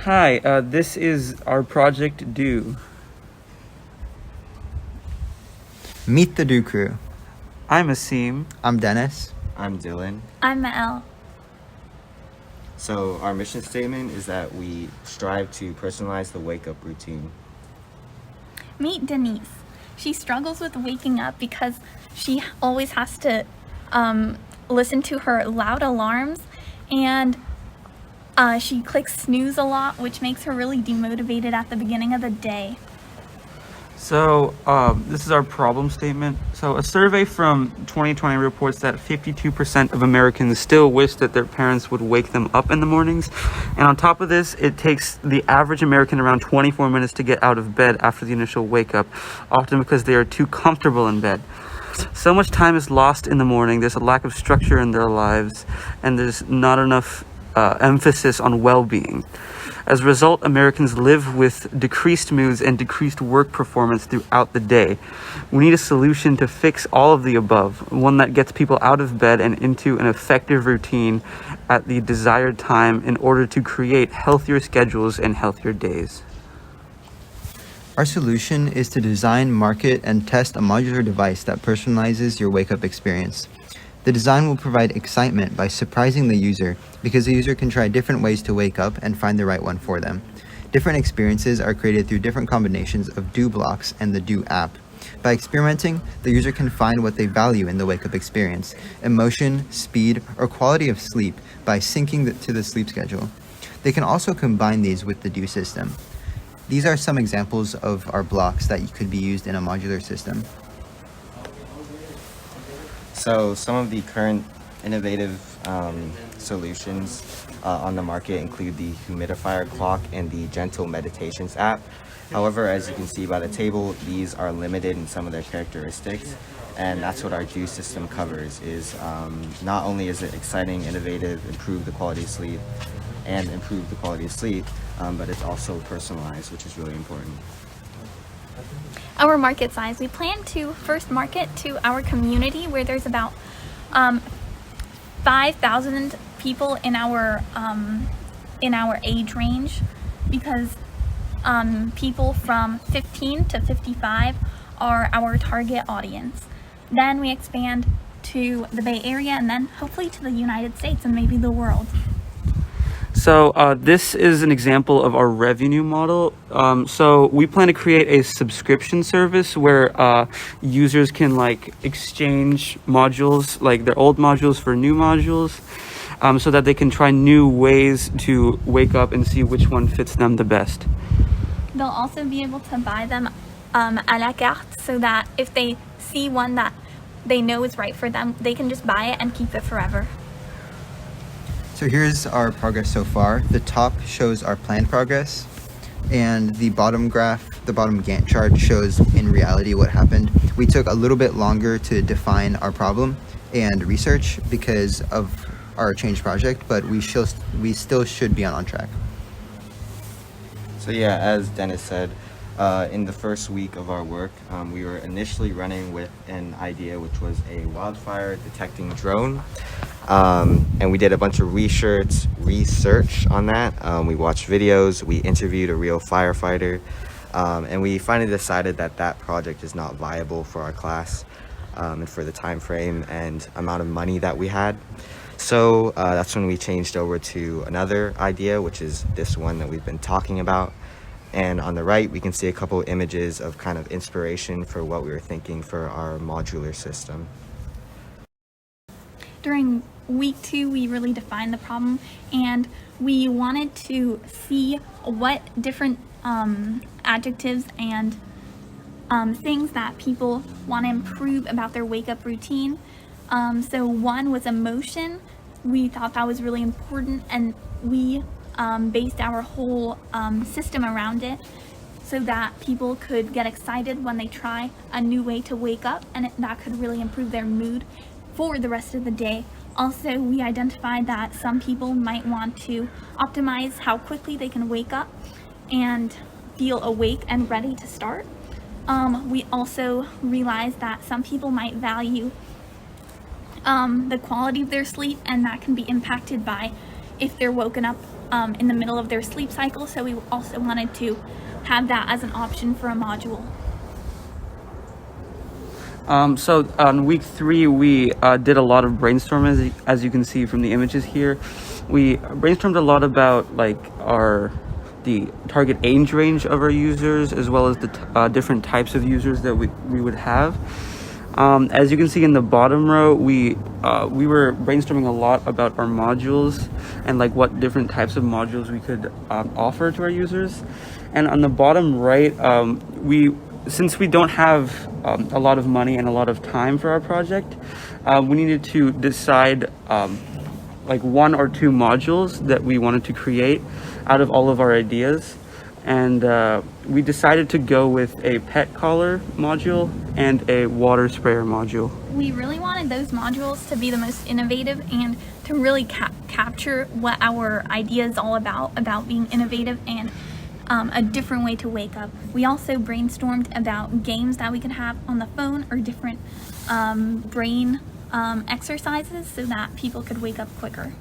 Hi, this is our project due. Meet the Do Crew. I'm Aseem. I'm Deniz. I'm Dylan. I'm Maelle. So our mission statement is that we strive to personalize the wake-up routine. Meet Deniz. She struggles with waking up because she always has to listen to her loud alarms, and she clicks snooze a lot, which makes her really demotivated at the beginning of the day. So, this is our problem statement. So, a survey from 2020 reports that 52% of Americans still wish that their parents would wake them up in the mornings. And on top of this, it takes the average American around 24 minutes to get out of bed after the initial wake up, often because they are too comfortable in bed. So much time is lost in the morning. There's a lack of structure in their lives, and there's not enough emphasis on well-being. As a result, Americans live with decreased moods and decreased work performance throughout the day. We need a solution to fix all of the above, one that gets people out of bed and into an effective routine at the desired time in order to create healthier schedules and healthier days. Our solution is to design, market, and test a modular device that personalizes your wake-up experience. The design will provide excitement by surprising the user because the user can try different ways to wake up and find the right one for them. Different experiences are created through different combinations of Do blocks and the Do app. By experimenting, the user can find what they value in the wake-up experience: emotion, speed, or quality of sleep by syncing to the sleep schedule. They can also combine these with the Do system. These are some examples of our blocks that could be used in a modular system. So some of the current innovative solutions on the market include the humidifier clock and the gentle meditations app. However, as you can see by the table, these are limited in some of their characteristics, and that's what our Do system covers. Is not only is it exciting, innovative, improve the quality of sleep, but it's also personalized, which is really important. Our market size. We plan to first market to our community, where there's about 5,000 people in our age range, because people from 15 to 55 are our target audience. Then we expand to the Bay Area, and then hopefully to the United States and maybe the world. So this is an example of our revenue model. So we plan to create a subscription service where users can exchange modules, like their old modules for new modules, so that they can try new ways to wake up and see which one fits them the best. They'll also be able to buy them à la carte, so that if they see one that they know is right for them, they can just buy it and keep it forever. So here's our progress so far. The top shows our planned progress, and the bottom graph, the bottom Gantt chart, shows in reality what happened. We took a little bit longer to define our problem and research because of our change project, but we still should be on track. So yeah, as Dennis said, in the first week of our work, we were initially running with an idea which was a wildfire detecting drone. And we did a bunch of research on that. We watched videos, we interviewed a real firefighter, and we finally decided that that project is not viable for our class and for the time frame and amount of money that we had. So that's when we changed over to another idea, which is this one that we've been talking about. And on the right, we can see a couple images of kind of inspiration for what we were thinking for our modular system. During week 2, we really defined the problem, and we wanted to see what different adjectives and things that people want to improve about their wake-up routine. So one was emotion. We thought that was really important, and we based our whole system around it so that people could get excited when they try a new way to wake up, and that could really improve their mood for the rest of the day. Also, we identified that some people might want to optimize how quickly they can wake up and feel awake and ready to start. We also realized that some people might value the quality of their sleep, and that can be impacted by if they're woken up in the middle of their sleep cycle, so we also wanted to have that as an option for a module. So on week 3, we did a lot of brainstorming, as you can see from the images here. We brainstormed a lot about like the target age range of our users, as well as the different types of users that we would have. As you can see in the bottom row, we were brainstorming a lot about our modules and like what different types of modules we could offer to our users. And on the bottom right, since we don't have a lot of money and a lot of time for our project, we needed to decide like 1 or 2 modules that we wanted to create out of all of our ideas. And we decided to go with a pet collar module and a water sprayer module. We really wanted those modules to be the most innovative and to really capture what our idea is all about being innovative and a different way to wake up. We also brainstormed about games that we could have on the phone or different brain exercises so that people could wake up quicker.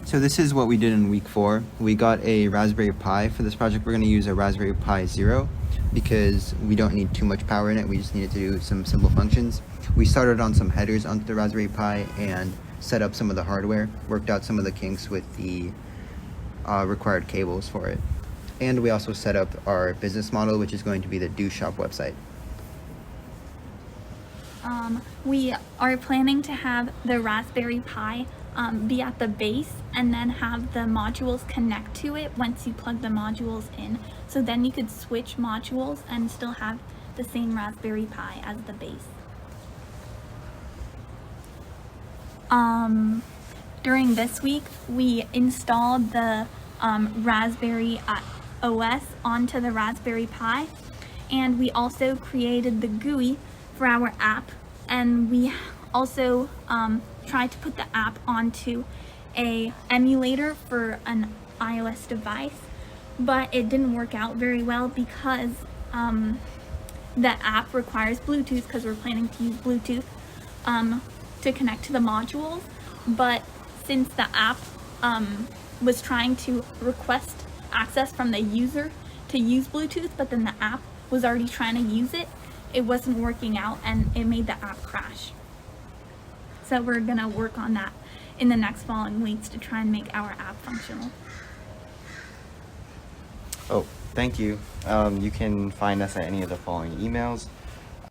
So this is what we did in week 4. We got a Raspberry Pi. For this project, we're going to use a Raspberry Pi Zero because we don't need too much power in it. We just need it to do some simple functions. We started on some headers onto the Raspberry Pi and set up some of the hardware, worked out some of the kinks with the required cables for it. And we also set up our business model, which is going to be the Do Shop website. We are planning to have the Raspberry Pi be at the base and then have the modules connect to it once you plug the modules in. So then you could switch modules and still have the same Raspberry Pi as the base. During this week, we installed the Raspberry OS onto the Raspberry Pi, and we also created the GUI for our app, and we also tried to put the app onto a emulator for an iOS device, but it didn't work out very well because the app requires Bluetooth, because we're planning to use Bluetooth to connect to the modules. But since the app was trying to request access from the user to use Bluetooth, but then the app was already trying to use it, it wasn't working out and it made the app crash. So we're gonna work on that in the next following weeks to try and make our app functional. Oh, thank you. You can find us at any of the following emails: